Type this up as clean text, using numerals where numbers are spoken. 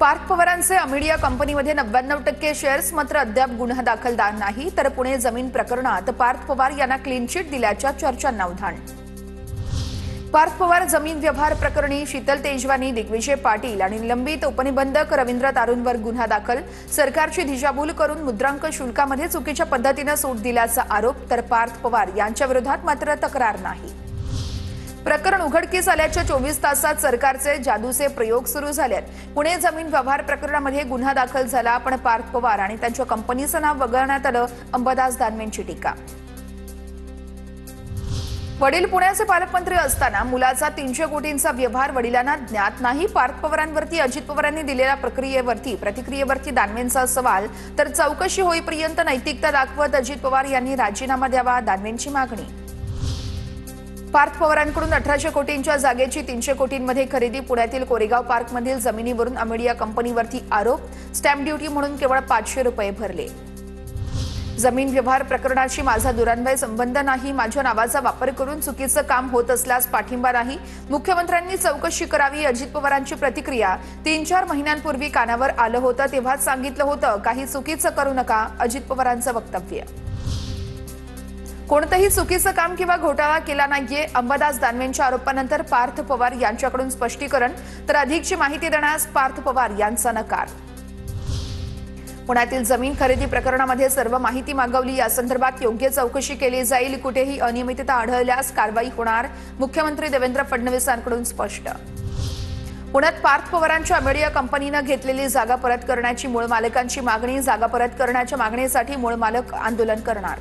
पार्थ पवारांचे अमिडिया कंपनीमध्ये 99% शेअर्स मात्र अद्याप गुन्हा दाखल नाही, तर पुणे जमीन प्रकरणात पार्थ पवार यांना क्लीन चिट दिल्याच्या चर्चांना उधाण। पार्थ पवार जमीन व्यवहार प्रकरणी शीतल तेजवानी, दिग्विजय पाटील आणि निलंबित उपनिबंधक रवींद्र तारूंवर गुन्हा दाखल। सरकारची दिशाभूल करून मुद्रांक शुल्कामध्ये चुकीच्या पद्धतीने सूट दिल्याचा आरोप, तर पार्थ पवार यांच्या विरोधात मात्र तक्रार नाही। प्रकरण उघडकीस आल्याच्या 24 तासात सरकारचे जादूचे प्रयोग सुरू झालेत। पुणे जमीन व्यवहार प्रकरणामध्ये गुन्हा दाखल झाला, पण पार्थ पवार आणि त्यांच्या कंपनीचं नाव वगळण्यात आलं। अंबादास दानवेंची टीका। वडील पुण्याचे पालकमंत्री असताना मुलाचा 300 कोटींचा व्यवहार वडिलांना ज्ञात नाही। पार्थ पवारांवरती अजित पवारांनी दिलेल्या प्रतिक्रियेवरती दानवेंचा सवाल, तर चौकशी होईपर्यंत नैतिकता दाखवत अजित पवार यांनी राजीनामा द्यावा, दानवेंची मागणी। पार्थ पवारांकडून 1800 कोटींच्या जागेची 300 कोटींमध्ये खरेदी। पुण्यातील कोरेगाव पार्कमधील जमिनीवरून अमिडिया कंपनीवरती आरोप। स्टॅम्प ड्युटी म्हणून केवळ 500 रुपये भरले। जमीन व्यवहार प्रकरणाशी माझा दुरान्वय संबंध नाही। माझ्या नावाचा वापर करून चुकीचं काम होत असल्यास पाठिंबा नाही। मुख्यमंत्र्यांनी चौकशी करावी। अजित पवारांची प्रतिक्रिया 3-4 महिन्यांपूर्वी कानावर आलं होतं, तेव्हाच सांगितलं होतं काही चुकीचं करू नका। अजित पवारांचं वक्तव्य। कोणतेही चुकीचं काम किंवा घोटाळा केला नाहीये। अंबादास दानवेंच्या आरोपानंतर पार्थ पवार यांच्याकडून स्पष्टीकरण, तर अधिकची माहिती देण्यास पार्थ पवार यांचा नकार। पुण्यातील जमीन खरेदी प्रकरणामध्ये सर्व माहिती मागवली। या संदर्भात योग्य चौकशी केली जाईल। कुठेही अनियमितता आढळल्यास कारवाई होणार। मुख्यमंत्री देवेंद्र फडणवीसांकडून स्पष्ट। पुण्यात पार्थ पवारांच्या अमिडिया कंपनीने घेतलेली जागा परत करण्याची मूळ मालकांची मागणी। जागा परत करण्याच्या मागणीसाठी मूळ मालक आंदोलन करणार।